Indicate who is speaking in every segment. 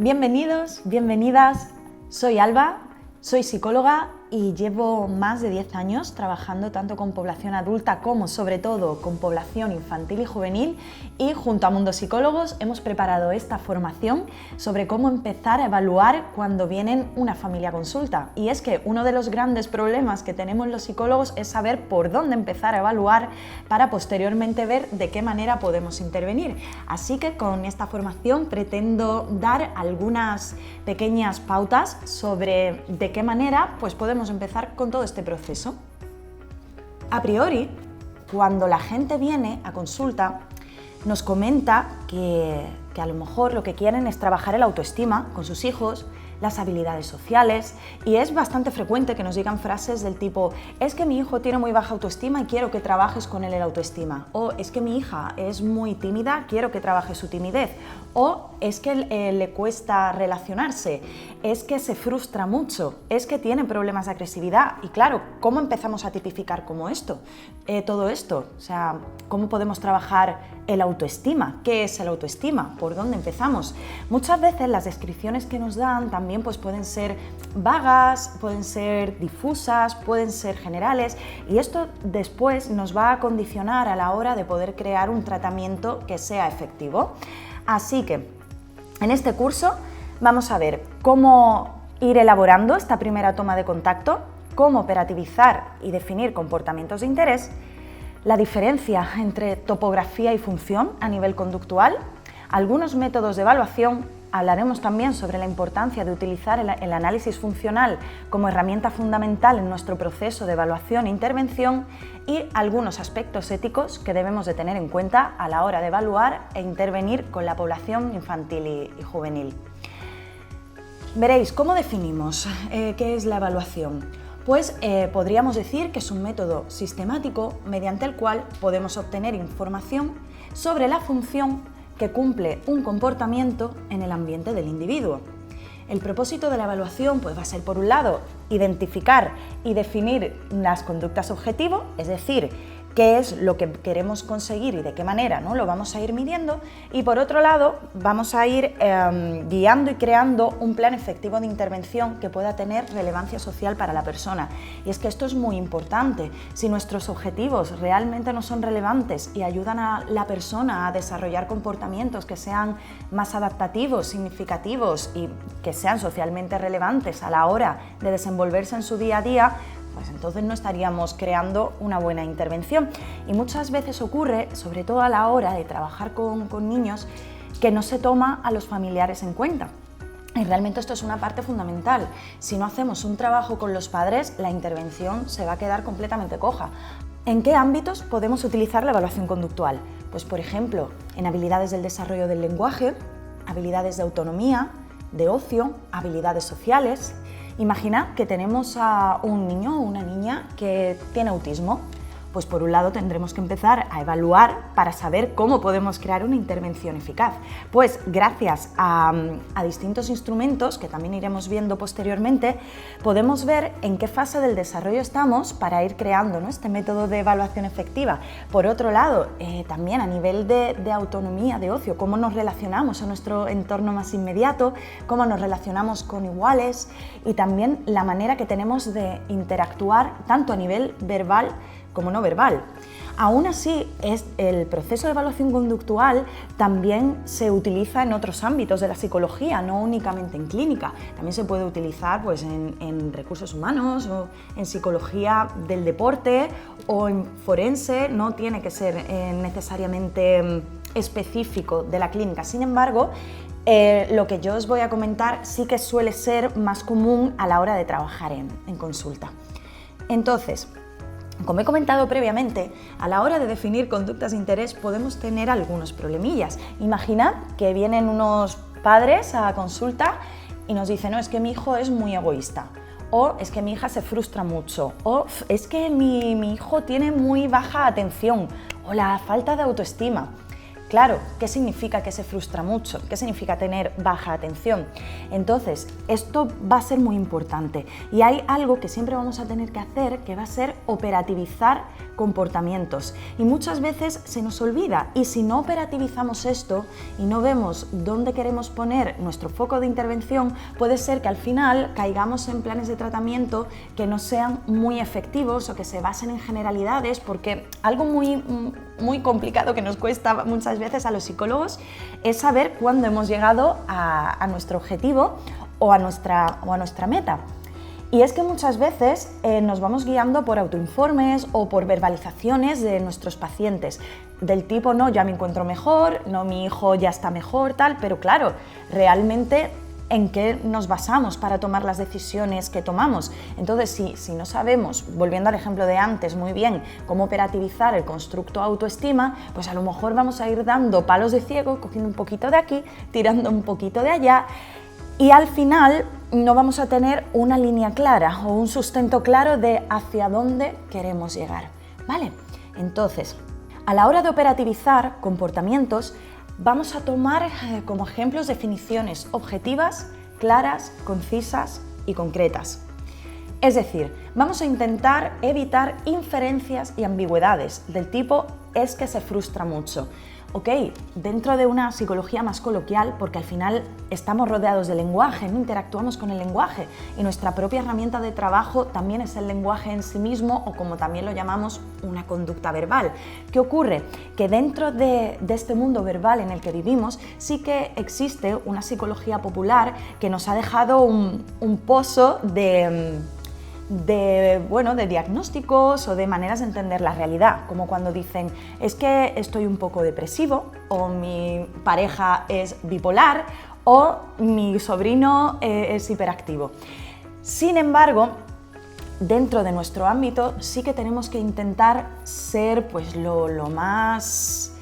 Speaker 1: Bienvenidos, bienvenidas, soy Alba, soy psicóloga y llevo más de 10 años trabajando tanto con población adulta como sobre todo con población infantil y juvenil, y junto a Mundo Psicólogos hemos preparado esta formación sobre cómo empezar a evaluar cuando vienen una familia a consulta. Y es que uno de los grandes problemas que tenemos los psicólogos es saber por dónde empezar a evaluar para posteriormente ver de qué manera podemos intervenir. Así que con esta formación pretendo dar algunas pequeñas pautas sobre de qué manera podemos empezar con todo este proceso. A priori, cuando la gente viene a consulta, nos comenta que a lo mejor lo que quieren es trabajar el autoestima con sus hijos, las habilidades sociales, y es bastante frecuente que nos digan frases del tipo: es que mi hijo tiene muy baja autoestima y quiero que trabajes con él el autoestima, o es que mi hija es muy tímida, quiero que trabajes su timidez, o es que le cuesta relacionarse, es que se frustra mucho, es que tiene problemas de agresividad. Y claro, ¿cómo empezamos a tipificar todo esto? O sea, ¿cómo podemos trabajar el autoestima? ¿Qué es el autoestima? ¿Por dónde empezamos? Muchas veces las descripciones que nos dan también pueden ser vagas, pueden ser difusas, pueden ser generales, y esto después nos va a condicionar a la hora de poder crear un tratamiento que sea efectivo. Así que en este curso vamos a ver cómo ir elaborando esta primera toma de contacto, cómo operativizar y definir comportamientos de interés, la diferencia entre topografía y función a nivel conductual, algunos métodos de evaluación. Hablaremos también sobre la importancia de utilizar el análisis funcional como herramienta fundamental en nuestro proceso de evaluación e intervención, y algunos aspectos éticos que debemos de tener en cuenta a la hora de evaluar e intervenir con la población infantil y juvenil. Veréis, ¿cómo definimos qué es la evaluación? Podríamos decir que es un método sistemático mediante el cual podemos obtener información sobre la función que cumple un comportamiento en el ambiente del individuo. El propósito de la evaluación va a ser, por un lado, identificar y definir las conductas objetivo, es decir, qué es lo que queremos conseguir y de qué manera, ¿no?, lo vamos a ir midiendo, y por otro lado vamos a ir guiando y creando un plan efectivo de intervención que pueda tener relevancia social para la persona. Y es que esto es muy importante. Si nuestros objetivos realmente no son relevantes y ayudan a la persona a desarrollar comportamientos que sean más adaptativos, significativos y que sean socialmente relevantes a la hora de desenvolverse en su día a día, entonces no estaríamos creando una buena intervención. Y muchas veces ocurre, sobre todo a la hora de trabajar con niños, que no se toma a los familiares en cuenta. Y realmente esto es una parte fundamental. Si no hacemos un trabajo con los padres, la intervención se va a quedar completamente coja. ¿En qué ámbitos podemos utilizar la evaluación conductual? Por ejemplo, en habilidades del desarrollo del lenguaje, habilidades de autonomía, de ocio, habilidades sociales. Imaginad que tenemos a un niño o una niña que tiene autismo. Por un lado tendremos que empezar a evaluar para saber cómo podemos crear una intervención eficaz. Gracias a distintos instrumentos que también iremos viendo posteriormente, podemos ver en qué fase del desarrollo estamos para ir creando, ¿no?, este método de evaluación efectiva. Por otro lado, también a nivel de autonomía, de ocio, cómo nos relacionamos a nuestro entorno más inmediato, cómo nos relacionamos con iguales, y también la manera que tenemos de interactuar tanto a nivel verbal como no verbal. Aún así, el proceso de evaluación conductual también se utiliza en otros ámbitos de la psicología, no únicamente en clínica. También se puede utilizar en recursos humanos, o en psicología del deporte, o en forense. No tiene que ser necesariamente específico de la clínica. Sin embargo, lo que yo os voy a comentar sí que suele ser más común a la hora de trabajar en consulta. Entonces, como he comentado previamente, a la hora de definir conductas de interés podemos tener algunos problemillas. Imaginad que vienen unos padres a consulta y nos dicen: no, es que mi hijo es muy egoísta, o es que mi hija se frustra mucho, o es que mi hijo tiene muy baja atención, o la falta de autoestima. Claro, ¿qué significa que se frustra mucho? ¿Qué significa tener baja atención? Entonces, esto va a ser muy importante y hay algo que siempre vamos a tener que hacer, que va a ser operativizar comportamientos. Y muchas veces se nos olvida, y si no operativizamos esto y no vemos dónde queremos poner nuestro foco de intervención, puede ser que al final caigamos en planes de tratamiento que no sean muy efectivos o que se basen en generalidades, porque algo muy complicado que nos cuesta muchas veces a los psicólogos es saber cuándo hemos llegado a nuestro objetivo o a nuestra meta. Y es que muchas veces nos vamos guiando por autoinformes o por verbalizaciones de nuestros pacientes, del tipo, no, ya me encuentro mejor, no, mi hijo ya está mejor, tal, pero claro, realmente en qué nos basamos para tomar las decisiones que tomamos. Entonces, si no sabemos, volviendo al ejemplo de antes, muy bien, cómo operativizar el constructo autoestima, pues a lo mejor vamos a ir dando palos de ciego, cogiendo un poquito de aquí, tirando un poquito de allá, y al final no vamos a tener una línea clara o un sustento claro de hacia dónde queremos llegar, ¿vale? Entonces, a la hora de operativizar comportamientos, vamos a tomar como ejemplos definiciones objetivas, claras, concisas y concretas. Es decir, vamos a intentar evitar inferencias y ambigüedades del tipo es que se frustra mucho. Ok, dentro de una psicología más coloquial, porque al final estamos rodeados de lenguaje, ¿no? Interactuamos con el lenguaje y nuestra propia herramienta de trabajo también es el lenguaje en sí mismo, o como también lo llamamos, una conducta verbal. ¿Qué ocurre? Que dentro de este mundo verbal en el que vivimos sí que existe una psicología popular que nos ha dejado un pozo de diagnósticos o de maneras de entender la realidad, como cuando dicen es que estoy un poco depresivo, o mi pareja es bipolar, o mi sobrino es hiperactivo. Sin embargo, dentro de nuestro ámbito sí que tenemos que intentar ser pues lo más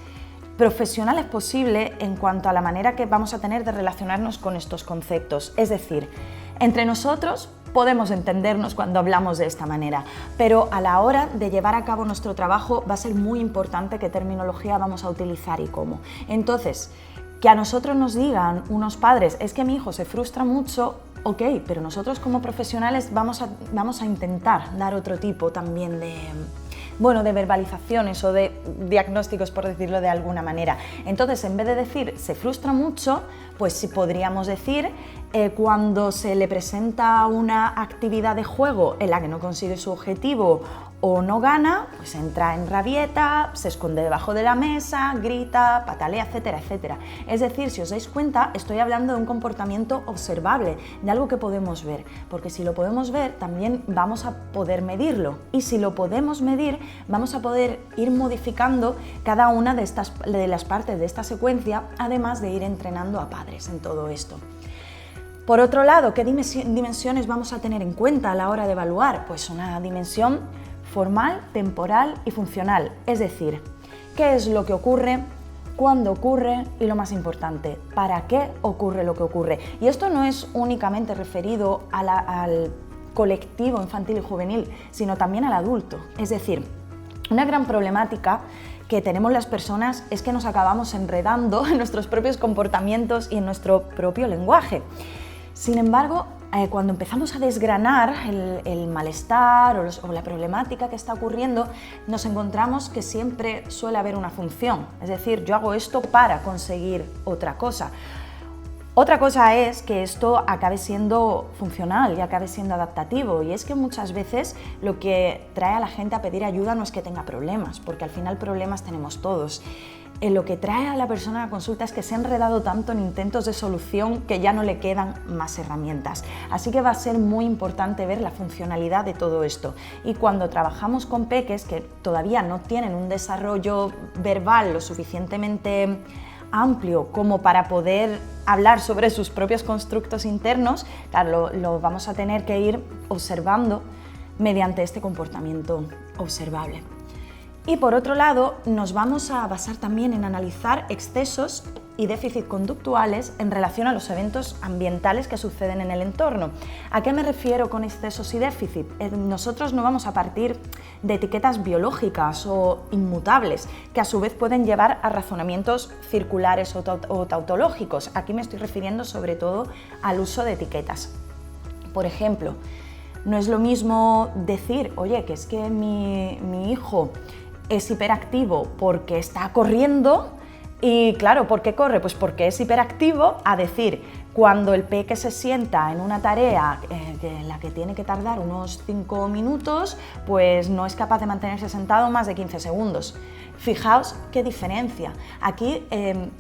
Speaker 1: profesionales posible en cuanto a la manera que vamos a tener de relacionarnos con estos conceptos. Es decir, entre nosotros podemos entendernos cuando hablamos de esta manera, pero a la hora de llevar a cabo nuestro trabajo va a ser muy importante qué terminología vamos a utilizar y cómo. Entonces, que a nosotros nos digan unos padres, es que mi hijo se frustra mucho, ok, pero nosotros como profesionales vamos a intentar dar otro tipo también de verbalizaciones o de diagnósticos, por decirlo de alguna manera. Entonces, en vez de decir se frustra mucho, pues sí podríamos decir cuando se le presenta una actividad de juego en la que no consigue su objetivo o no gana, pues entra en rabieta, se esconde debajo de la mesa, grita, patalea, etcétera, etcétera. Es decir, si os dais cuenta, estoy hablando de un comportamiento observable, de algo que podemos ver, porque si lo podemos ver, también vamos a poder medirlo, y si lo podemos medir, vamos a poder ir modificando cada una de las partes de esta secuencia, además de ir entrenando a padres en todo esto. Por otro lado, ¿qué dimensiones vamos a tener en cuenta a la hora de evaluar? Pues una dimensión formal, temporal y funcional, es decir, qué es lo que ocurre, cuándo ocurre y, lo más importante, para qué ocurre lo que ocurre. Y esto no es únicamente referido al colectivo infantil y juvenil, sino también al adulto. Es decir, una gran problemática que tenemos las personas es que nos acabamos enredando en nuestros propios comportamientos y en nuestro propio lenguaje. Sin embargo, cuando empezamos a desgranar el malestar o la problemática que está ocurriendo, nos encontramos que siempre suele haber una función. Es decir, yo hago esto para conseguir otra cosa. Otra cosa es que esto acabe siendo funcional y acabe siendo adaptativo, y es que muchas veces lo que trae a la gente a pedir ayuda no es que tenga problemas, porque al final problemas tenemos todos. Lo que trae a la persona a la consulta es que se ha enredado tanto en intentos de solución que ya no le quedan más herramientas. Así que va a ser muy importante ver la funcionalidad de todo esto. Y cuando trabajamos con peques que todavía no tienen un desarrollo verbal lo suficientemente amplio como para poder hablar sobre sus propios constructos internos, claro, lo vamos a tener que ir observando mediante este comportamiento observable. Y por otro lado, nos vamos a basar también en analizar excesos y déficit conductuales en relación a los eventos ambientales que suceden en el entorno. ¿A qué me refiero con excesos y déficit? Nosotros no vamos a partir de etiquetas biológicas o inmutables, que a su vez pueden llevar a razonamientos circulares o tautológicos. Aquí me estoy refiriendo sobre todo al uso de etiquetas. Por ejemplo, no es lo mismo decir, oye, que es que mi hijo es hiperactivo porque está corriendo. Y claro, ¿por qué corre? Pues porque es hiperactivo, a decir, cuando el peque se sienta en una tarea en la que tiene que tardar unos 5 minutos, pues no es capaz de mantenerse sentado más de 15 segundos. Fijaos qué diferencia. Aquí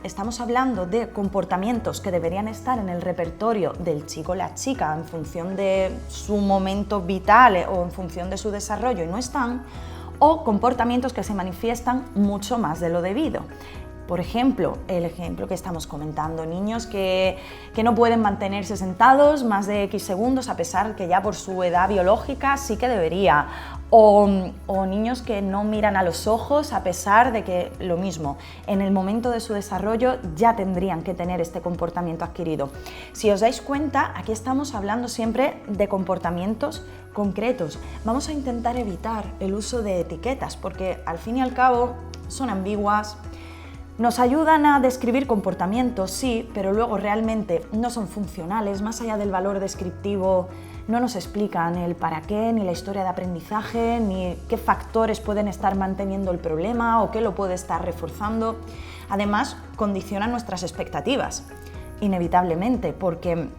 Speaker 1: estamos hablando de comportamientos que deberían estar en el repertorio del chico o la chica en función de su momento vital o en función de su desarrollo y no están, o comportamientos que se manifiestan mucho más de lo debido. Por ejemplo, el ejemplo que estamos comentando, niños que no pueden mantenerse sentados más de X segundos a pesar que ya por su edad biológica sí que debería, o niños que no miran a los ojos a pesar de que lo mismo, en el momento de su desarrollo ya tendrían que tener este comportamiento adquirido. Si os dais cuenta, aquí estamos hablando siempre de comportamientos concretos. Vamos a intentar evitar el uso de etiquetas porque al fin y al cabo son ambiguas. Nos ayudan a describir comportamientos, sí, pero luego realmente no son funcionales, más allá del valor descriptivo, no nos explican el para qué, ni la historia de aprendizaje, ni qué factores pueden estar manteniendo el problema o qué lo puede estar reforzando. Además, condicionan nuestras expectativas, inevitablemente, porque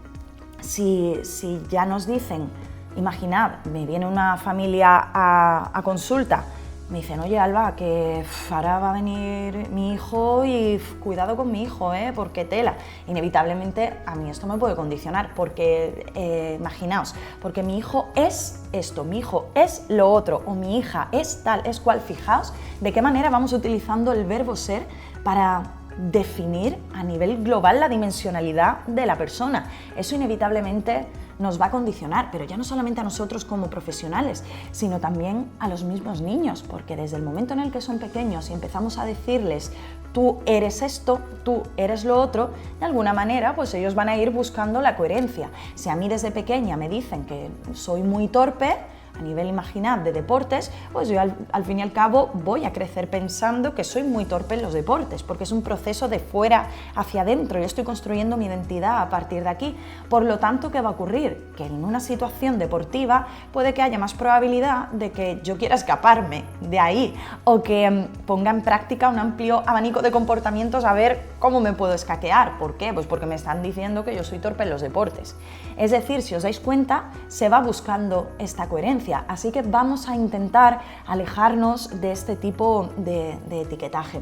Speaker 1: si ya nos dicen, imaginad, me viene una familia a consulta, me dicen, oye Alba, que ahora va a venir mi hijo y cuidado con mi hijo, porque tela. Inevitablemente a mí esto me puede condicionar porque, imaginaos, porque mi hijo es esto, mi hijo es lo otro o mi hija es tal, es cual. Fijaos de qué manera vamos utilizando el verbo ser para definir a nivel global la dimensionalidad de la persona. Eso inevitablemente nos va a condicionar, pero ya no solamente a nosotros como profesionales, sino también a los mismos niños, porque desde el momento en el que son pequeños y empezamos a decirles tú eres esto, tú eres lo otro, de alguna manera pues ellos van a ir buscando la coherencia. Si a mí desde pequeña me dicen que soy muy torpe, a nivel, imaginad, de deportes, pues yo al fin y al cabo voy a crecer pensando que soy muy torpe en los deportes, porque es un proceso de fuera hacia adentro, yo estoy construyendo mi identidad a partir de aquí. Por lo tanto, ¿qué va a ocurrir? Que en una situación deportiva puede que haya más probabilidad de que yo quiera escaparme de ahí o que ponga en práctica un amplio abanico de comportamientos a ver cómo me puedo escaquear. ¿Por qué? Pues porque me están diciendo que yo soy torpe en los deportes. Es decir, si os dais cuenta, se va buscando esta coherencia. Así que vamos a intentar alejarnos de este tipo de etiquetaje.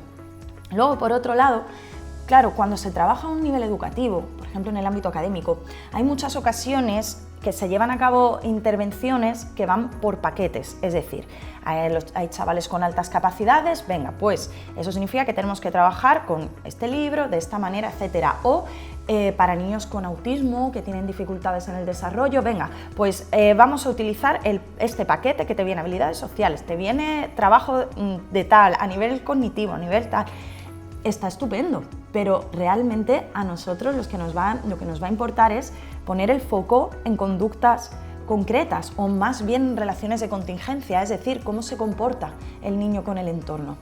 Speaker 1: Luego, por otro lado, claro, cuando se trabaja a un nivel educativo, por ejemplo en el ámbito académico, hay muchas ocasiones que se llevan a cabo intervenciones que van por paquetes, es decir, hay chavales con altas capacidades, venga, pues eso significa que tenemos que trabajar con este libro, de esta manera, etcétera, o para niños con autismo que tienen dificultades en el desarrollo, venga, pues vamos a utilizar este paquete que te viene habilidades sociales, te viene trabajo de tal, a nivel cognitivo, a nivel tal. Está estupendo, pero realmente a nosotros lo que nos va a importar es poner el foco en conductas concretas o más bien en relaciones de contingencia, es decir, cómo se comporta el niño con el entorno.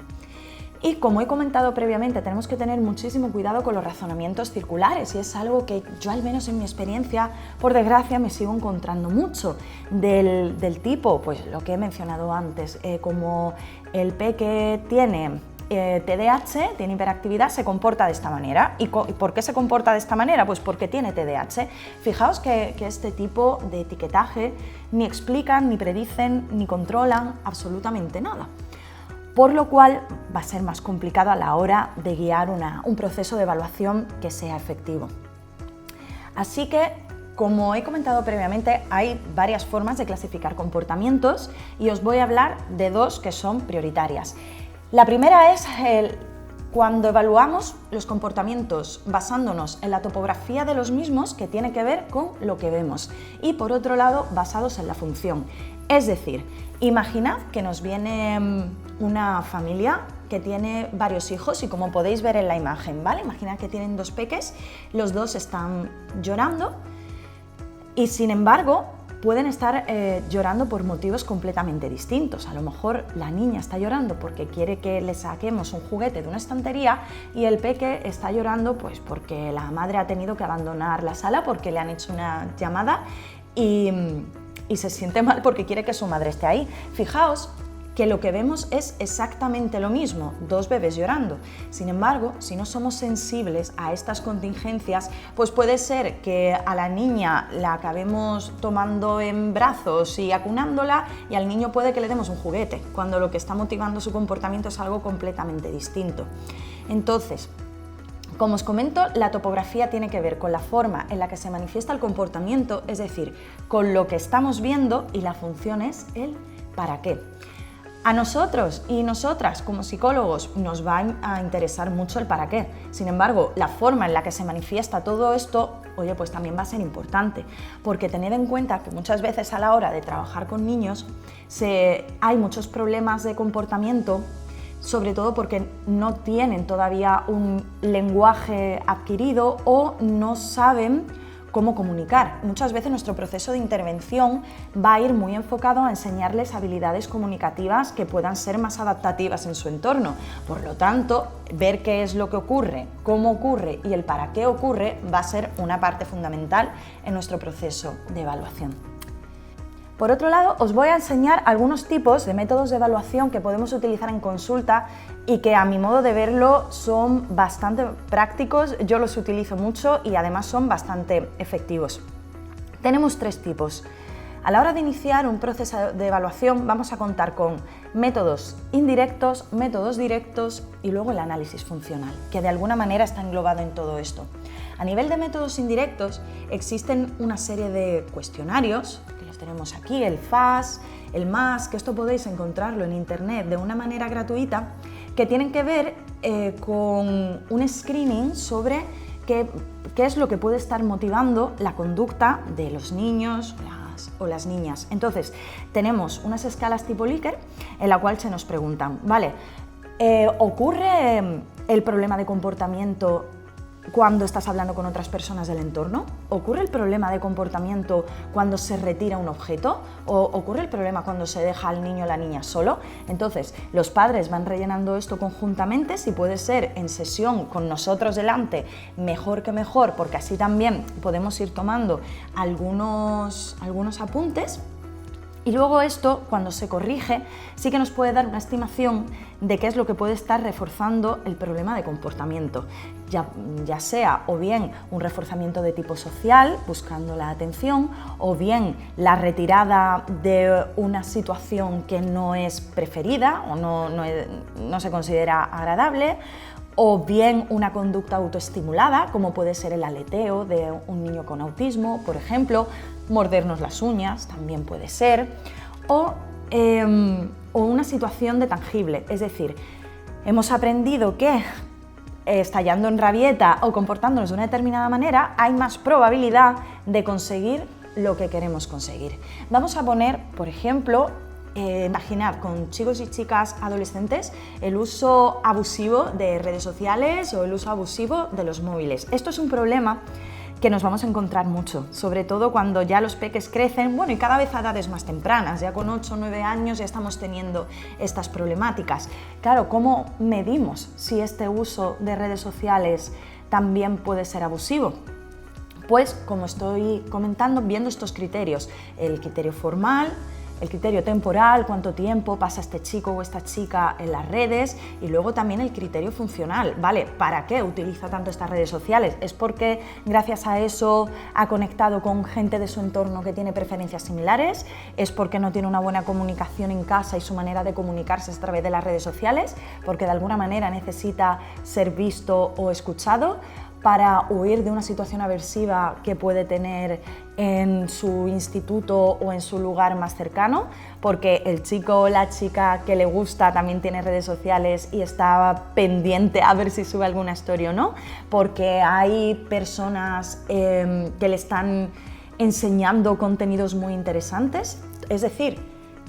Speaker 1: Y como he comentado previamente, tenemos que tener muchísimo cuidado con los razonamientos circulares y es algo que yo, al menos en mi experiencia, por desgracia me sigo encontrando mucho del tipo, pues lo que he mencionado antes, como el peque tiene TDAH, tiene hiperactividad, se comporta de esta manera. ¿Y por qué se comporta de esta manera? Pues porque tiene TDAH. Fijaos que este tipo de etiquetaje ni explican, ni predicen, ni controlan absolutamente nada. Por lo cual va a ser más complicado a la hora de guiar un proceso de evaluación que sea efectivo. Así que, como he comentado previamente, hay varias formas de clasificar comportamientos y os voy a hablar de dos que son prioritarias. La primera es cuando evaluamos los comportamientos basándonos en la topografía de los mismos, que tiene que ver con lo que vemos, y por otro lado basados en la función. Es decir, imaginad que nos viene una familia que tiene varios hijos y como podéis ver en la imagen, ¿vale? Imaginad que tienen 2 peques, los 2 están llorando y sin embargo pueden estar llorando por motivos completamente distintos. A lo mejor la niña está llorando porque quiere que le saquemos un juguete de una estantería y el peque está llorando pues porque la madre ha tenido que abandonar la sala porque le han hecho una llamada y se siente mal porque quiere que su madre esté ahí. Fijaos que lo que vemos es exactamente lo mismo, 2 bebés llorando. Sin embargo, si no somos sensibles a estas contingencias, pues puede ser que a la niña la acabemos tomando en brazos y acunándola y al niño puede que le demos un juguete, cuando lo que está motivando su comportamiento es algo completamente distinto. Entonces, como os comento, la topografía tiene que ver con la forma en la que se manifiesta el comportamiento, es decir, con lo que estamos viendo, y la función es el para qué. A nosotros y nosotras como psicólogos nos va a interesar mucho el para qué. Sin embargo, la forma en la que se manifiesta todo esto, oye, pues también va a ser importante, porque tened en cuenta que muchas veces a la hora de trabajar con niños hay muchos problemas de comportamiento, sobre todo porque no tienen todavía un lenguaje adquirido o no saben cómo comunicar. Muchas veces nuestro proceso de intervención va a ir muy enfocado a enseñarles habilidades comunicativas que puedan ser más adaptativas en su entorno. Por lo tanto, ver qué es lo que ocurre, cómo ocurre y el para qué ocurre va a ser una parte fundamental en nuestro proceso de evaluación. Por otro lado, os voy a enseñar algunos tipos de métodos de evaluación que podemos utilizar en consulta y que a mi modo de verlo son bastante prácticos, yo los utilizo mucho y además son bastante efectivos. Tenemos 3 tipos. A la hora de iniciar un proceso de evaluación vamos a contar con métodos indirectos, métodos directos y luego el análisis funcional, que de alguna manera está englobado en todo esto. A nivel de métodos indirectos existen una serie de cuestionarios, que los tenemos aquí, el FAS, el MAS, que esto podéis encontrarlo en internet de una manera gratuita, que tienen que ver con un screening sobre qué es lo que puede estar motivando la conducta de los niños o las niñas. Entonces, tenemos unas escalas tipo Likert en la cual se nos preguntan, vale, ¿ocurre el problema de comportamiento cuando estás hablando con otras personas del entorno? ¿Ocurre el problema de comportamiento cuando se retira un objeto? ¿O ocurre el problema cuando se deja al niño o la niña solo? Entonces, los padres van rellenando esto conjuntamente, si puede ser en sesión con nosotros delante, mejor que mejor, porque así también podemos ir tomando algunos apuntes. Y luego esto, cuando se corrige, sí que nos puede dar una estimación de qué es lo que puede estar reforzando el problema de comportamiento, ya sea o bien un reforzamiento de tipo social, buscando la atención, o bien la retirada de una situación que no es preferida o no se considera agradable, o bien una conducta autoestimulada, como puede ser el aleteo de un niño con autismo, por ejemplo, mordernos las uñas también puede ser, o una situación de tangible, es decir, hemos aprendido que estallando en rabieta o comportándonos de una determinada manera hay más probabilidad de conseguir lo que queremos conseguir. Vamos a poner, por ejemplo, imaginad con chicos y chicas adolescentes el uso abusivo de redes sociales o el uso abusivo de los móviles. Esto es un problema que nos vamos a encontrar mucho, sobre todo cuando ya los peques crecen, bueno, y cada vez a edades más tempranas, ya con 8 o 9 años ya estamos teniendo estas problemáticas. Claro, ¿cómo medimos si este uso de redes sociales también puede ser abusivo? Pues, como estoy comentando, viendo estos criterios, el criterio formal, el criterio temporal, cuánto tiempo pasa este chico o esta chica en las redes, y luego también el criterio funcional, ¿vale? ¿Para qué utiliza tanto estas redes sociales? ¿Es porque gracias a eso ha conectado con gente de su entorno que tiene preferencias similares? ¿Es porque no tiene una buena comunicación en casa y su manera de comunicarse es a través de las redes sociales? ¿Porque de alguna manera necesita ser visto o escuchado para huir de una situación aversiva que puede tener en su instituto o en su lugar más cercano, porque el chico o la chica que le gusta también tiene redes sociales y está pendiente a ver si sube alguna story o no, porque hay personas que le están enseñando contenidos muy interesantes? Es decir,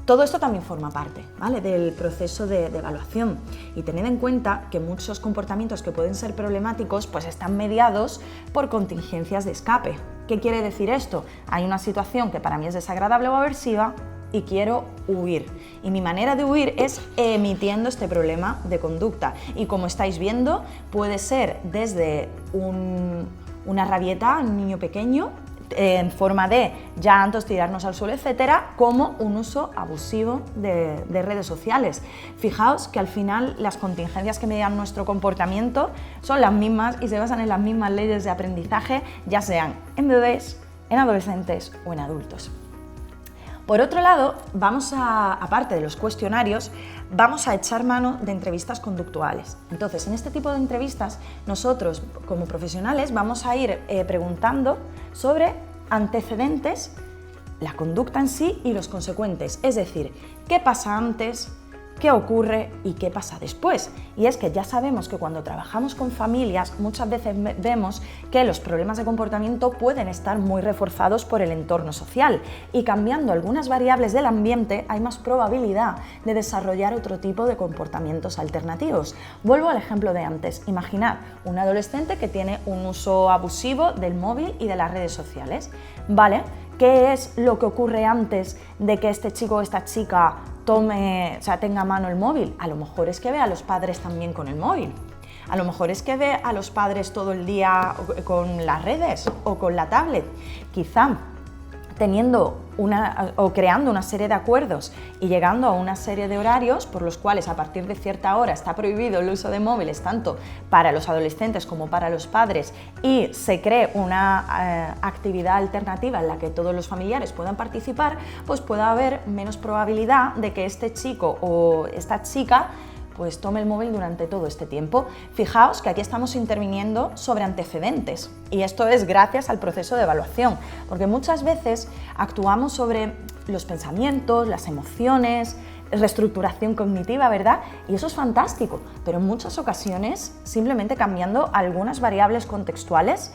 Speaker 1: Todo esto también forma parte, ¿vale?, del proceso de evaluación, y tened en cuenta que muchos comportamientos que pueden ser problemáticos pues están mediados por contingencias de escape. ¿Qué quiere decir esto? Hay una situación que para mí es desagradable o aversiva y quiero huir, y mi manera de huir es emitiendo este problema de conducta, y como estáis viendo puede ser desde una rabieta en un niño pequeño en forma de llantos, tirarnos al suelo, etcétera, como un uso abusivo de redes sociales. Fijaos que al final las contingencias que median nuestro comportamiento son las mismas y se basan en las mismas leyes de aprendizaje, ya sean en bebés, en adolescentes o en adultos. Por otro lado, aparte de los cuestionarios, vamos a echar mano de entrevistas conductuales. Entonces, en este tipo de entrevistas, nosotros como profesionales vamos a ir preguntando sobre antecedentes, la conducta en sí y los consecuentes, es decir, qué pasa antes, qué ocurre y qué pasa después. Y es que ya sabemos que cuando trabajamos con familias muchas veces vemos que los problemas de comportamiento pueden estar muy reforzados por el entorno social, y cambiando algunas variables del ambiente hay más probabilidad de desarrollar otro tipo de comportamientos alternativos. Vuelvo al ejemplo de antes. Imaginad un adolescente que tiene un uso abusivo del móvil y de las redes sociales, ¿vale? ¿Qué es lo que ocurre antes de que este chico o esta chica tenga a mano el móvil? A lo mejor es que ve a los padres también con el móvil. A lo mejor es que ve a los padres todo el día con las redes o con la tablet. Quizá teniendo creando una serie de acuerdos y llegando a una serie de horarios por los cuales a partir de cierta hora está prohibido el uso de móviles tanto para los adolescentes como para los padres, y se cree una actividad alternativa en la que todos los familiares puedan participar, pues puede haber menos probabilidad de que este chico o esta chica pues tome el móvil durante todo este tiempo. Fijaos que aquí estamos interviniendo sobre antecedentes, y esto es gracias al proceso de evaluación, porque muchas veces actuamos sobre los pensamientos, las emociones, reestructuración cognitiva, ¿verdad? Y eso es fantástico, pero en muchas ocasiones, simplemente cambiando algunas variables contextuales,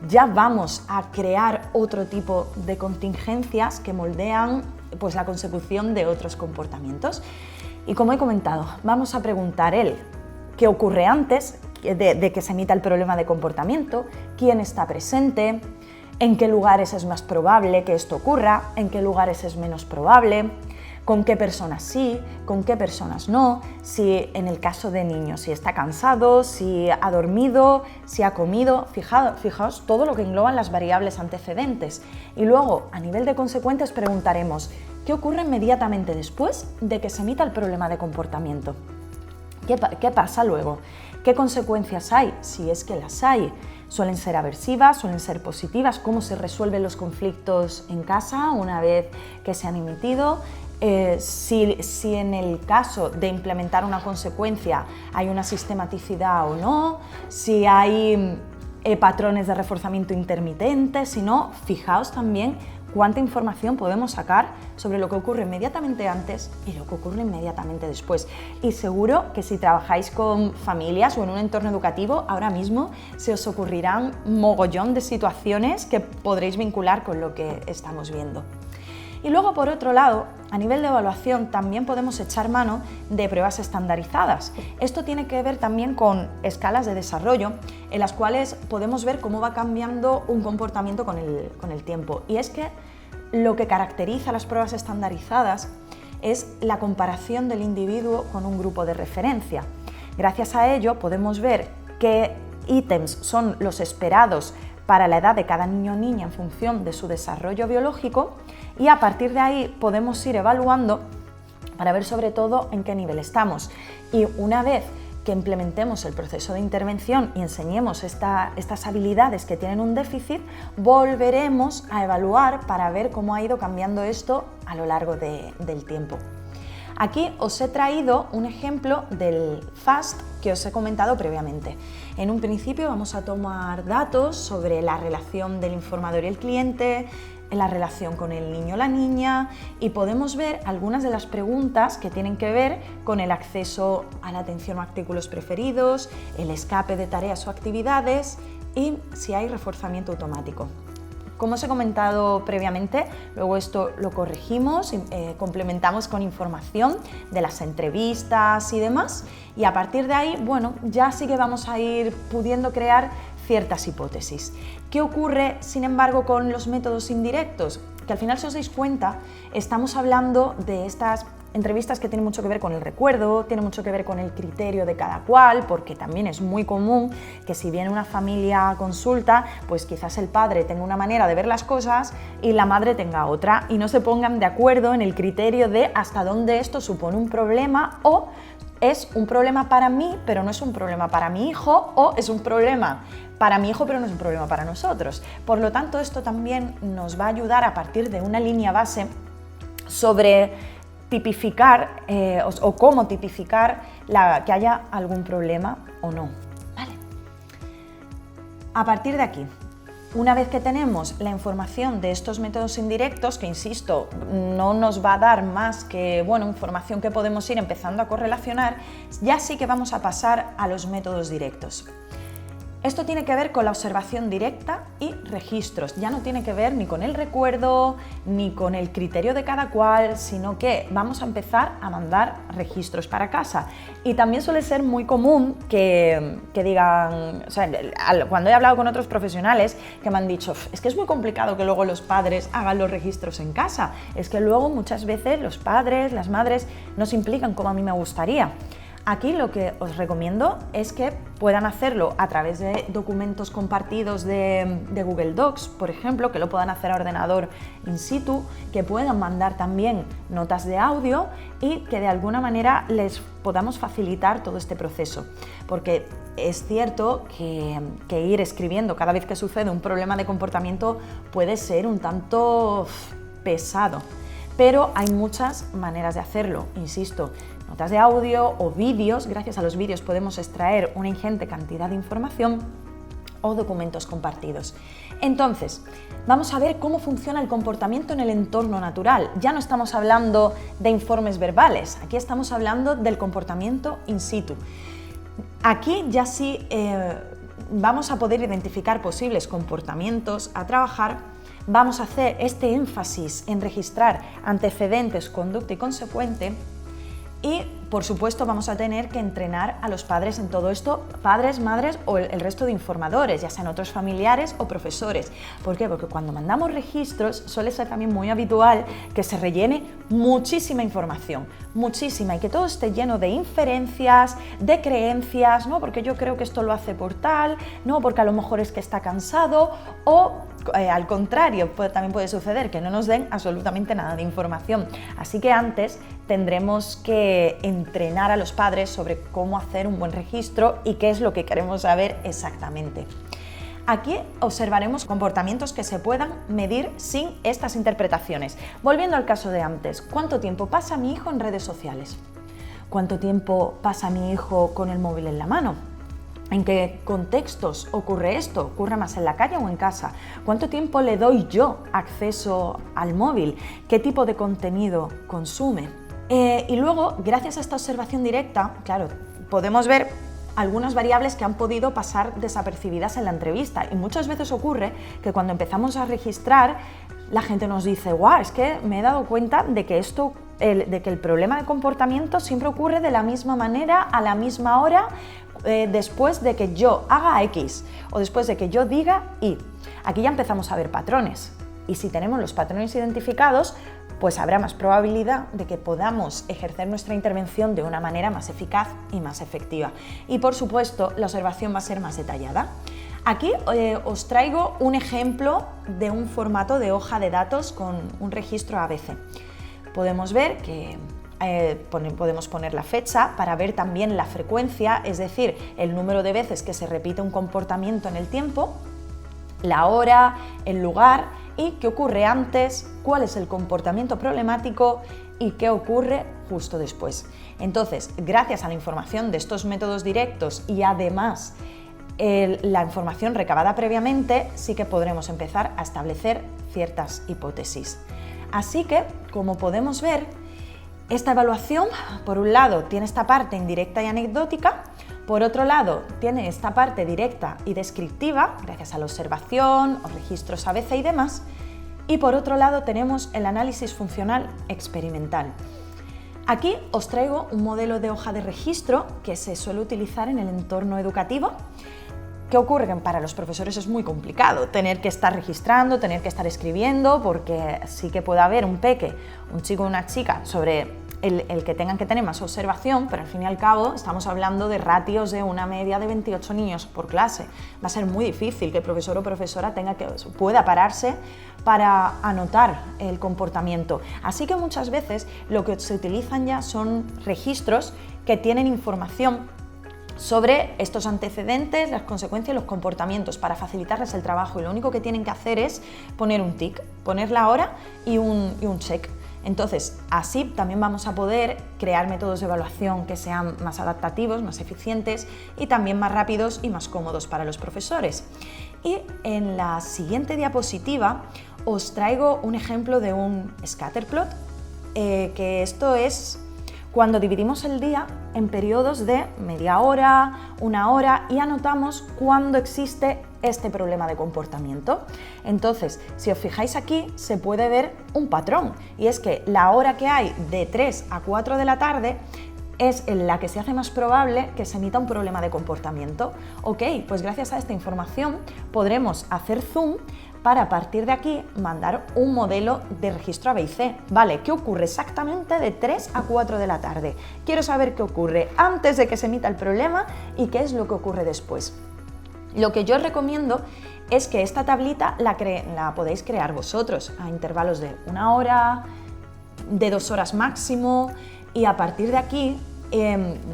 Speaker 1: ya vamos a crear otro tipo de contingencias que moldean pues la consecución de otros comportamientos. Y como he comentado, vamos a preguntar qué ocurre antes de que se emita el problema de comportamiento, quién está presente, en qué lugares es más probable que esto ocurra, en qué lugares es menos probable, con qué personas sí, con qué personas no, si en el caso de niños, si está cansado, si ha dormido, si ha comido. Fijaos todo lo que engloban las variables antecedentes. Y luego, a nivel de consecuentes, preguntaremos ¿qué ocurre inmediatamente después de que se emita el problema de comportamiento? ¿Qué pasa luego? ¿Qué consecuencias hay? Si es que las hay. ¿Suelen ser aversivas? ¿Suelen ser positivas? ¿Cómo se resuelven los conflictos en casa una vez que se han emitido? Si en el caso de implementar una consecuencia hay una sistematicidad o no, si hay patrones de reforzamiento intermitentes, si no, fijaos también cuánta información podemos sacar sobre lo que ocurre inmediatamente antes y lo que ocurre inmediatamente después. Y seguro que si trabajáis con familias o en un entorno educativo, ahora mismo se os ocurrirán mogollón de situaciones que podréis vincular con lo que estamos viendo. Y luego, por otro lado, a nivel de evaluación también podemos echar mano de pruebas estandarizadas. Esto tiene que ver también con escalas de desarrollo en las cuales podemos ver cómo va cambiando un comportamiento con el tiempo. Y es que lo que caracteriza las pruebas estandarizadas es la comparación del individuo con un grupo de referencia. Gracias a ello podemos ver qué ítems son los esperados para la edad de cada niño o niña en función de su desarrollo biológico, y a partir de ahí podemos ir evaluando para ver sobre todo en qué nivel estamos. Y una vez que implementemos el proceso de intervención y enseñemos estas habilidades que tienen un déficit, volveremos a evaluar para ver cómo ha ido cambiando esto a lo largo del tiempo. Aquí os he traído un ejemplo del FAST que os he comentado previamente. En un principio vamos a tomar datos sobre la relación del informador y el cliente, la relación con el niño o la niña, y podemos ver algunas de las preguntas que tienen que ver con el acceso a la atención o artículos preferidos, el escape de tareas o actividades y si hay reforzamiento automático. Como os he comentado previamente, luego esto lo corregimos, complementamos con información de las entrevistas y demás, y a partir de ahí, bueno, ya sí que vamos a ir pudiendo crear ciertas hipótesis. ¿Qué ocurre, sin embargo, con los métodos indirectos? Que al final, si os dais cuenta, estamos hablando de estas entrevistas que tienen mucho que ver con el recuerdo, tienen mucho que ver con el criterio de cada cual, porque también es muy común que si viene una familia a consulta, pues quizás el padre tenga una manera de ver las cosas y la madre tenga otra, y no se pongan de acuerdo en el criterio de hasta dónde esto supone un problema, o es un problema para mí, pero no es un problema para mi hijo, o es un problema para mi hijo, pero no es un problema para nosotros. Por lo tanto, esto también nos va a ayudar a partir de una línea base sobre tipificar o cómo tipificar que haya algún problema o no. ¿Vale? A partir de aquí, una vez que tenemos la información de estos métodos indirectos, que insisto, no nos va a dar más que información que podemos ir empezando a correlacionar, ya sí que vamos a pasar a los métodos directos. Esto tiene que ver con la observación directa y registros, ya no tiene que ver ni con el recuerdo ni con el criterio de cada cual, sino que vamos a empezar a mandar registros para casa. Y también suele ser muy común que digan, o sea, cuando he hablado con otros profesionales que me han dicho, es que es muy complicado que luego los padres hagan los registros en casa, es que luego muchas veces los padres, las madres no se implican como a mí me gustaría. Aquí lo que os recomiendo es que puedan hacerlo a través de documentos compartidos de Google Docs, por ejemplo, que lo puedan hacer a ordenador in situ, que puedan mandar también notas de audio y que de alguna manera les podamos facilitar todo este proceso. Porque es cierto que ir escribiendo cada vez que sucede un problema de comportamiento puede ser un tanto pesado, pero hay muchas maneras de hacerlo, insisto. Notas de audio o vídeos, gracias a los vídeos podemos extraer una ingente cantidad de información, o documentos compartidos. Entonces, vamos a ver cómo funciona el comportamiento en el entorno natural. Ya no estamos hablando de informes verbales, aquí estamos hablando del comportamiento in situ. Aquí ya sí vamos a poder identificar posibles comportamientos a trabajar. Vamos a hacer este énfasis en registrar antecedentes, conducta y consecuente. Y, por supuesto, vamos a tener que entrenar a los padres en todo esto, padres, madres o el resto de informadores, ya sean otros familiares o profesores. ¿Por qué? Porque cuando mandamos registros suele ser también muy habitual que se rellene muchísima información, muchísima, y que todo esté lleno de inferencias, de creencias, ¿no? Porque yo creo que esto lo hace por tal, no, porque a lo mejor es que está cansado, o al contrario, también puede suceder que no nos den absolutamente nada de información. Así que antes tendremos que entrenar a los padres sobre cómo hacer un buen registro y qué es lo que queremos saber exactamente. Aquí observaremos comportamientos que se puedan medir sin estas interpretaciones. Volviendo al caso de antes, ¿cuánto tiempo pasa mi hijo en redes sociales? ¿Cuánto tiempo pasa mi hijo con el móvil en la mano? ¿En qué contextos ocurre esto? ¿Ocurre más en la calle o en casa? ¿Cuánto tiempo le doy yo acceso al móvil? ¿Qué tipo de contenido consume? Y luego, gracias a esta observación directa, claro, podemos ver algunas variables que han podido pasar desapercibidas en la entrevista, y muchas veces ocurre que cuando empezamos a registrar la gente nos dice, guau, es que me he dado cuenta de que el problema de comportamiento siempre ocurre de la misma manera, a la misma hora, después de que yo haga X o después de que yo diga Y. Aquí ya empezamos a ver patrones, y si tenemos los patrones identificados, pues habrá más probabilidad de que podamos ejercer nuestra intervención de una manera más eficaz y más efectiva. Y por supuesto, la observación va a ser más detallada. Aquí os traigo un ejemplo de un formato de hoja de datos con un registro ABC. Podemos ver que podemos poner la fecha para ver también la frecuencia, es decir, el número de veces que se repite un comportamiento en el tiempo, la hora, el lugar y qué ocurre antes, cuál es el comportamiento problemático y qué ocurre justo después. Entonces, gracias a la información de estos métodos directos y además la información recabada previamente, sí que podremos empezar a establecer ciertas hipótesis. Así que, como podemos ver, esta evaluación, por un lado, tiene esta parte indirecta y anecdótica, Por otro lado, tiene esta parte directa y descriptiva, gracias a la observación o registros ABC y demás. Y por otro lado tenemos el análisis funcional experimental. Aquí os traigo un modelo de hoja de registro que se suele utilizar en el entorno educativo. ¿Qué ocurre? Que para los profesores es muy complicado tener que estar registrando, tener que estar escribiendo, porque sí que puede haber un peque, un chico o una chica sobre el que tengan que tener más observación, pero al fin y al cabo estamos hablando de ratios de una media de 28 niños por clase. Va a ser muy difícil que el profesor o profesora pueda pararse para anotar el comportamiento. Así que muchas veces lo que se utilizan ya son registros que tienen información sobre estos antecedentes, las consecuencias y los comportamientos para facilitarles el trabajo, y lo único que tienen que hacer es poner un tic, poner la hora y un check. Entonces, así también vamos a poder crear métodos de evaluación que sean más adaptativos, más eficientes y también más rápidos y más cómodos para los profesores. Y en la siguiente diapositiva os traigo un ejemplo de un scatterplot, que esto es cuando dividimos el día en periodos de media hora, una hora y anotamos cuándo existe este problema de comportamiento. Entonces, si os fijáis aquí, se puede ver un patrón, y es que la hora que hay de 3 a 4 de la tarde es en la que se hace más probable que se emita un problema de comportamiento. Ok, pues gracias a esta información podremos hacer zoom para a partir de aquí mandar un modelo de registro A, B y C. Vale, ¿qué ocurre exactamente de 3 a 4 de la tarde? Quiero saber qué ocurre antes de que se emita el problema y qué es lo que ocurre después. Lo que yo os recomiendo es que esta tablita la podéis crear vosotros a intervalos de 1 hora, de 2 horas máximo, y a partir de aquí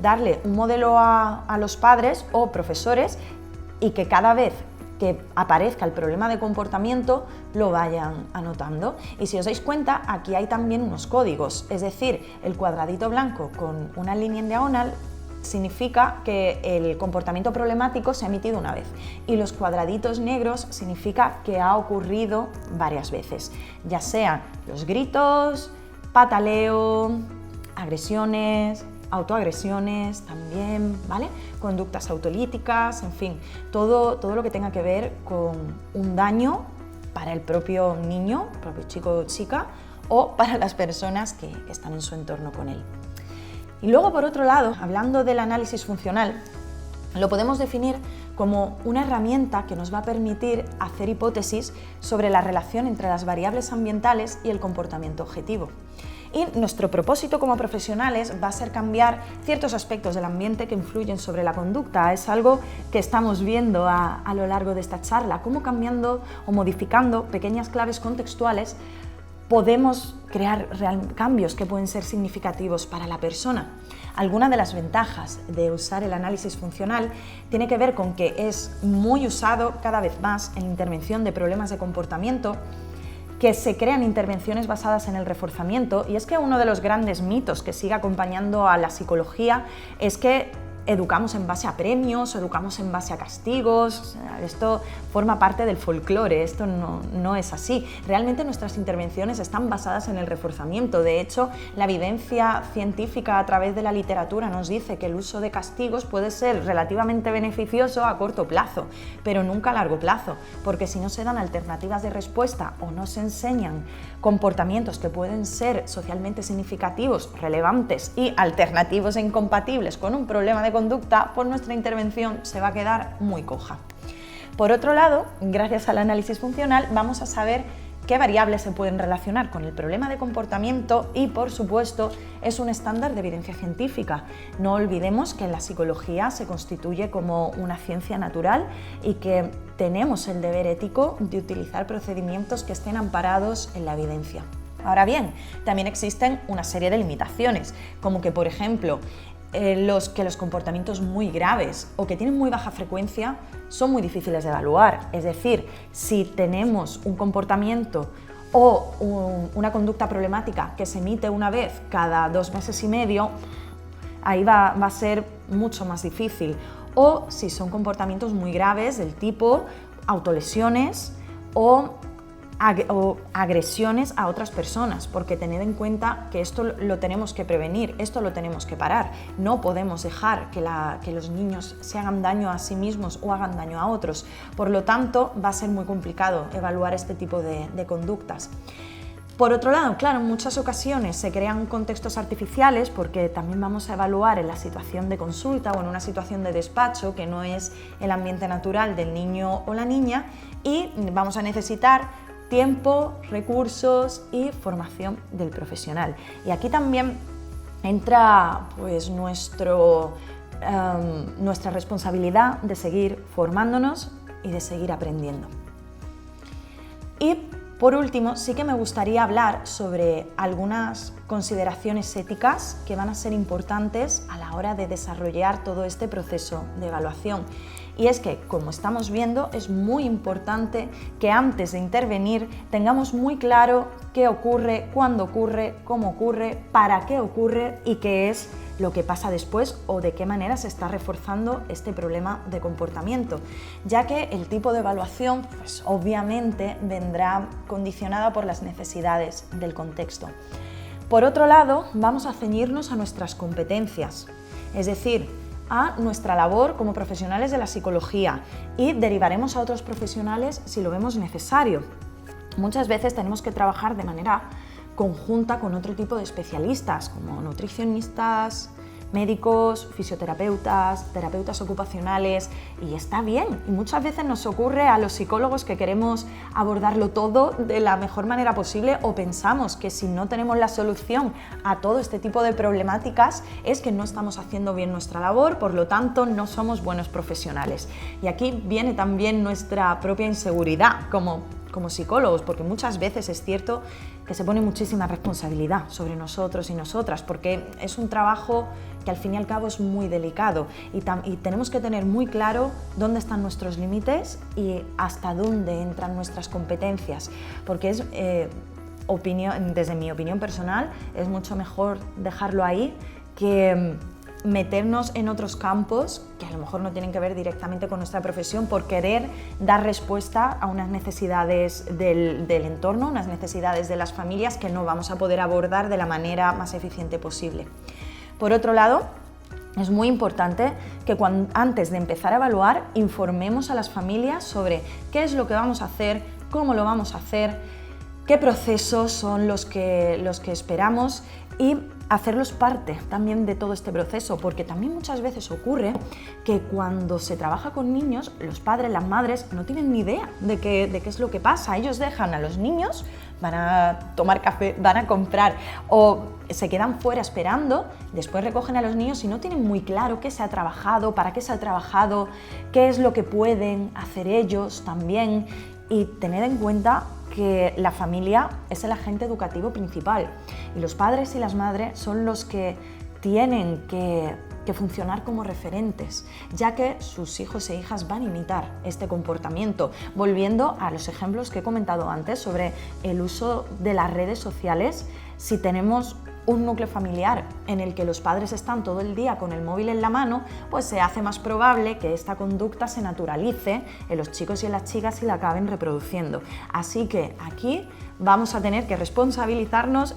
Speaker 1: darle un modelo a los padres o profesores, y que cada vez que aparezca el problema de comportamiento lo vayan anotando. Y si os dais cuenta, aquí hay también unos códigos, es decir, el cuadradito blanco con una línea en diagonal significa que el comportamiento problemático se ha emitido una vez, y los cuadraditos negros significa que ha ocurrido varias veces, ya sean los gritos, pataleo, agresiones, autoagresiones también, ¿vale? Conductas autolíticas, en fin, todo lo que tenga que ver con un daño para el propio niño, el propio chico o chica, o para las personas que están en su entorno con él. Y luego, por otro lado, hablando del análisis funcional, lo podemos definir como una herramienta que nos va a permitir hacer hipótesis sobre la relación entre las variables ambientales y el comportamiento objetivo. Y nuestro propósito como profesionales va a ser cambiar ciertos aspectos del ambiente que influyen sobre la conducta. Es algo que estamos viendo a lo largo de esta charla, cómo cambiando o modificando pequeñas claves contextuales podemos crear cambios que pueden ser significativos para la persona. Alguna de las ventajas de usar el análisis funcional tiene que ver con que es muy usado cada vez más en intervención de problemas de comportamiento, que se crean intervenciones basadas en el reforzamiento, y es que uno de los grandes mitos que sigue acompañando a la psicología es que educamos en base a premios, o educamos en base a castigos. O sea, esto forma parte del folclore, esto no es así. Realmente nuestras intervenciones están basadas en el reforzamiento. De hecho, la evidencia científica a través de la literatura nos dice que el uso de castigos puede ser relativamente beneficioso a corto plazo, pero nunca a largo plazo, porque si no se dan alternativas de respuesta o no se enseñan comportamientos que pueden ser socialmente significativos, relevantes y alternativos e incompatibles con un problema de conducta, pues nuestra intervención se va a quedar muy coja. Por otro lado, gracias al análisis funcional vamos a saber qué variables se pueden relacionar con el problema de comportamiento y, por supuesto, es un estándar de evidencia científica. No olvidemos que la psicología se constituye como una ciencia natural y que tenemos el deber ético de utilizar procedimientos que estén amparados en la evidencia. Ahora bien, también existen una serie de limitaciones, como que, por ejemplo, los comportamientos muy graves o que tienen muy baja frecuencia son muy difíciles de evaluar. Es decir, si tenemos un comportamiento o una conducta problemática que se emite una vez cada 2 meses y medio, ahí va a ser mucho más difícil. O si son comportamientos muy graves del tipo autolesiones o o agresiones a otras personas, porque tened en cuenta que esto lo tenemos que prevenir, esto lo tenemos que parar. No podemos dejar que los niños se hagan daño a sí mismos o hagan daño a otros. Por lo tanto, va a ser muy complicado evaluar este tipo de conductas. Por otro lado, claro, en muchas ocasiones se crean contextos artificiales porque también vamos a evaluar en la situación de consulta o en una situación de despacho que no es el ambiente natural del niño o la niña, y vamos a necesitar tiempo, recursos y formación del profesional. Y aquí también entra pues nuestra responsabilidad de seguir formándonos y de seguir aprendiendo. Y por último, sí que me gustaría hablar sobre algunas consideraciones éticas que van a ser importantes a la hora de desarrollar todo este proceso de evaluación. Y es que, como estamos viendo, es muy importante que antes de intervenir tengamos muy claro qué ocurre, cuándo ocurre, cómo ocurre, para qué ocurre y qué es lo que pasa después o de qué manera se está reforzando este problema de comportamiento, ya que el tipo de evaluación pues, obviamente vendrá condicionada por las necesidades del contexto. Por otro lado, vamos a ceñirnos a nuestras competencias, es decir, a nuestra labor como profesionales de la psicología, y derivaremos a otros profesionales si lo vemos necesario. Muchas veces tenemos que trabajar de manera conjunta con otro tipo de especialistas, como nutricionistas, médicos, fisioterapeutas, terapeutas ocupacionales, y está bien. Y muchas veces nos ocurre a los psicólogos que queremos abordarlo todo de la mejor manera posible, o pensamos que si no tenemos la solución a todo este tipo de problemáticas es que no estamos haciendo bien nuestra labor, por lo tanto no somos buenos profesionales. Y aquí viene también nuestra propia inseguridad como psicólogos, porque muchas veces es cierto que se pone muchísima responsabilidad sobre nosotros y nosotras, porque es un trabajo que al fin y al cabo es muy delicado y tenemos que tener muy claro dónde están nuestros límites y hasta dónde entran nuestras competencias, porque es, desde mi opinión personal, es mucho mejor dejarlo ahí que meternos en otros campos que a lo mejor no tienen que ver directamente con nuestra profesión por querer dar respuesta a unas necesidades del entorno, unas necesidades de las familias que no vamos a poder abordar de la manera más eficiente posible. Por otro lado, es muy importante que antes de empezar a evaluar informemos a las familias sobre qué es lo que vamos a hacer, cómo lo vamos a hacer, qué procesos son los que esperamos, y hacerlos parte también de todo este proceso, porque también muchas veces ocurre que cuando se trabaja con niños, los padres, las madres no tienen ni idea de qué es lo que pasa. Ellos dejan a los niños, van a tomar café, van a comprar o se quedan fuera esperando, después recogen a los niños y no tienen muy claro qué se ha trabajado, para qué se ha trabajado, qué es lo que pueden hacer ellos también. Y tened en cuenta que la familia es el agente educativo principal y los padres y las madres son los que tienen que funcionar como referentes, ya que sus hijos e hijas van a imitar este comportamiento. Volviendo a los ejemplos que he comentado antes sobre el uso de las redes sociales, si tenemos un núcleo familiar en el que los padres están todo el día con el móvil en la mano, pues se hace más probable que esta conducta se naturalice en los chicos y en las chicas y la acaben reproduciendo. Así que aquí vamos a tener que responsabilizarnos,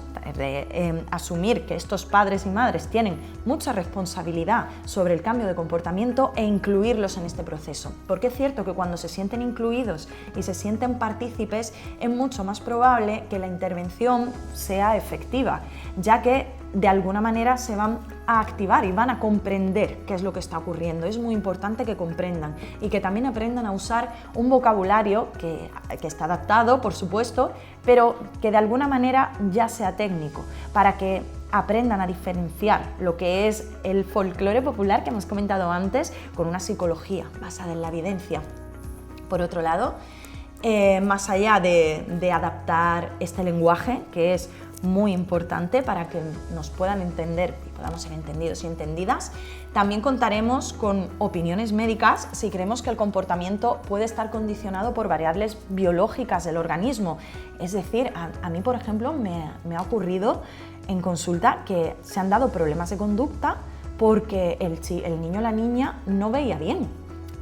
Speaker 1: asumir que estos padres y madres tienen mucha responsabilidad sobre el cambio de comportamiento e incluirlos en este proceso. Porque es cierto que cuando se sienten incluidos y se sienten partícipes, es mucho más probable que la intervención sea efectiva, ya que de alguna manera se van a activar y van a comprender qué es lo que está ocurriendo. Es muy importante que comprendan y que también aprendan a usar un vocabulario que está adaptado, por supuesto, pero que de alguna manera ya sea técnico, para que aprendan a diferenciar lo que es el folclore popular que hemos comentado antes con una psicología basada en la evidencia. Por otro lado, más allá de adaptar este lenguaje, que es muy importante para que nos puedan entender y podamos ser entendidos y entendidas, también contaremos con opiniones médicas si creemos que el comportamiento puede estar condicionado por variables biológicas del organismo. Es decir, a mí, por ejemplo, me ha ocurrido en consulta que se han dado problemas de conducta porque el niño o la niña no veía bien.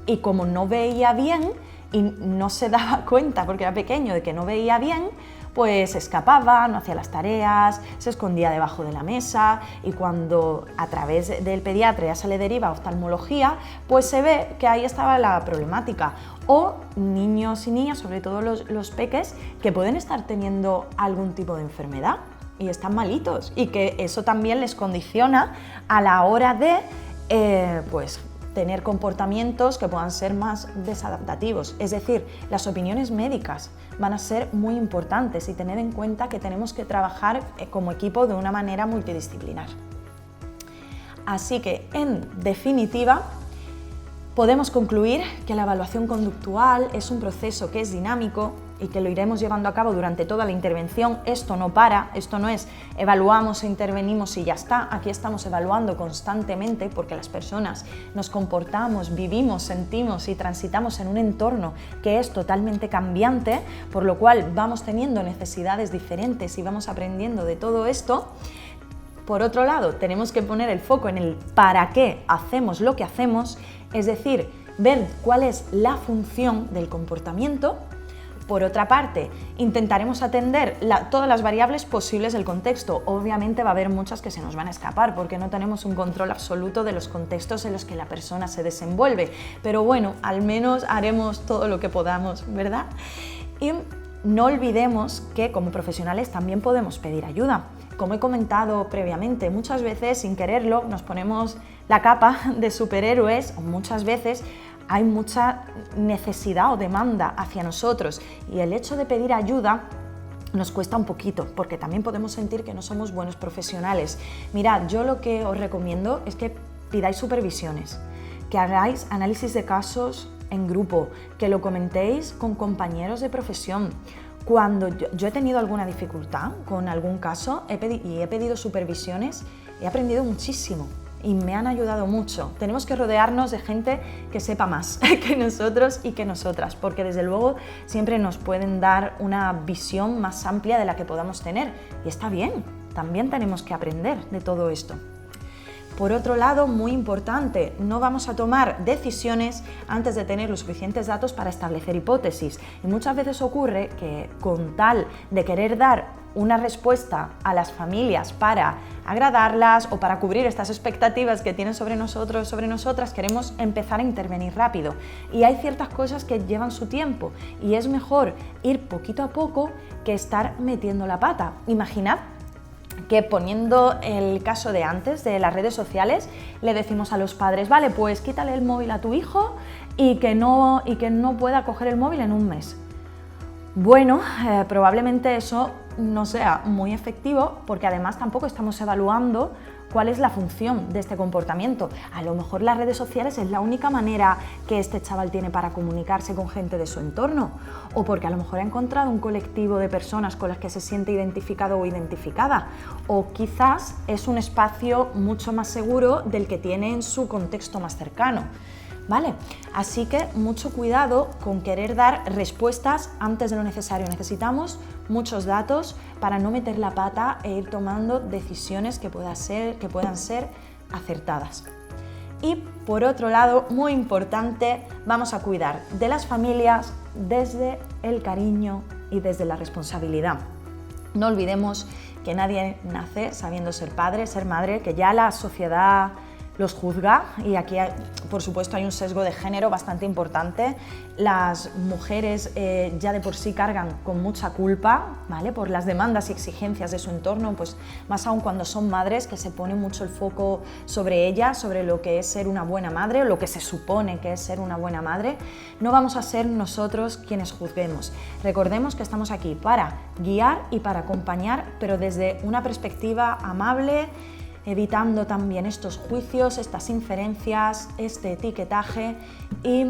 Speaker 1: Y como no veía bien, y no se daba cuenta porque era pequeño de que no veía bien, pues escapaba, no hacía las tareas, se escondía debajo de la mesa, y cuando a través del pediatra ya se le deriva a oftalmología, pues se ve que ahí estaba la problemática. O niños y niñas, sobre todo los peques, que pueden estar teniendo algún tipo de enfermedad y están malitos, y que eso también les condiciona a la hora de pues tener comportamientos que puedan ser más desadaptativos. Es decir, las opiniones médicas van a ser muy importantes, y tener en cuenta que tenemos que trabajar como equipo de una manera multidisciplinar. Así que, en definitiva, podemos concluir que la evaluación conductual es un proceso que es dinámico y que lo iremos llevando a cabo durante toda la intervención. Esto no para, esto no es evaluamos e intervenimos y ya está. Aquí estamos evaluando constantemente, porque las personas nos comportamos, vivimos, sentimos y transitamos en un entorno que es totalmente cambiante, por lo cual vamos teniendo necesidades diferentes y vamos aprendiendo de todo esto. Por otro lado, tenemos que poner el foco en el para qué hacemos lo que hacemos, es decir, ver cuál es la función del comportamiento. Por otra parte, intentaremos atender todas las variables posibles del contexto. Obviamente va a haber muchas que se nos van a escapar, porque no tenemos un control absoluto de los contextos en los que la persona se desenvuelve. Pero bueno, al menos haremos todo lo que podamos, ¿verdad? Y no olvidemos que como profesionales también podemos pedir ayuda. Como he comentado previamente, muchas veces sin quererlo nos ponemos la capa de superhéroes, o muchas veces hay mucha necesidad o demanda hacia nosotros, y el hecho de pedir ayuda nos cuesta un poquito, porque también podemos sentir que no somos buenos profesionales. Mirad, yo lo que os recomiendo es que pidáis supervisiones, que hagáis análisis de casos en grupo, que lo comentéis con compañeros de profesión. Cuando yo he tenido alguna dificultad con algún caso he pedido supervisiones, he aprendido muchísimo y me han ayudado mucho. Tenemos que rodearnos de gente que sepa más que nosotros y que nosotras, porque desde luego siempre nos pueden dar una visión más amplia de la que podamos tener, y está bien, también tenemos que aprender de todo esto. Por otro lado, muy importante, no vamos a tomar decisiones antes de tener los suficientes datos para establecer hipótesis. Y muchas veces ocurre que, con tal de querer dar una respuesta a las familias para agradarlas o para cubrir estas expectativas que tienen sobre nosotros, sobre nosotras, queremos empezar a intervenir rápido. Y hay ciertas cosas que llevan su tiempo, y es mejor ir poquito a poco que estar metiendo la pata. Imaginad que, poniendo el caso de antes de las redes sociales, le decimos a los padres, vale, pues quítale el móvil a tu hijo y que no pueda coger el móvil en un mes. Bueno, probablemente eso no sea muy efectivo, porque además tampoco estamos evaluando cuál es la función de este comportamiento. A lo mejor las redes sociales es la única manera que este chaval tiene para comunicarse con gente de su entorno, o porque a lo mejor ha encontrado un colectivo de personas con las que se siente identificado o identificada, o quizás es un espacio mucho más seguro del que tiene en su contexto más cercano. ¿Vale? Así que mucho cuidado con querer dar respuestas antes de lo necesario. Necesitamos muchos datos para no meter la pata e ir tomando decisiones que puedan ser acertadas. Y por otro lado, muy importante, vamos a cuidar de las familias desde el cariño y desde la responsabilidad. No olvidemos que nadie nace sabiendo ser padre, ser madre, que ya la sociedad los juzga, y aquí por supuesto hay un sesgo de género bastante importante. Las mujeres ya de por sí cargan con mucha culpa, ¿vale?, por las demandas y exigencias de su entorno, pues más aún cuando son madres, que se pone mucho el foco sobre ellas, sobre lo que es ser una buena madre, o lo que se supone que es ser una buena madre. No vamos a ser nosotros quienes juzguemos. Recordemos que estamos aquí para guiar y para acompañar, pero desde una perspectiva amable, evitando también estos juicios, estas inferencias, este etiquetaje, y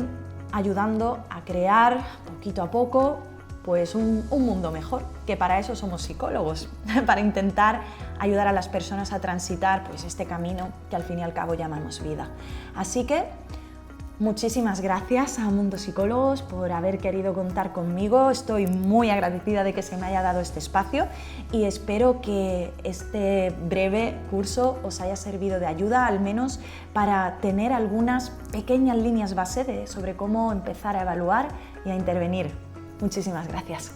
Speaker 1: ayudando a crear poquito a poco pues un mundo mejor, que para eso somos psicólogos, para intentar ayudar a las personas a transitar pues este camino que al fin y al cabo llamamos vida. Así que Muchísimas gracias a Mundo Psicólogos por haber querido contar conmigo. Estoy muy agradecida de que se me haya dado este espacio y espero que este breve curso os haya servido de ayuda, al menos para tener algunas pequeñas líneas base sobre cómo empezar a evaluar y a intervenir. Muchísimas gracias.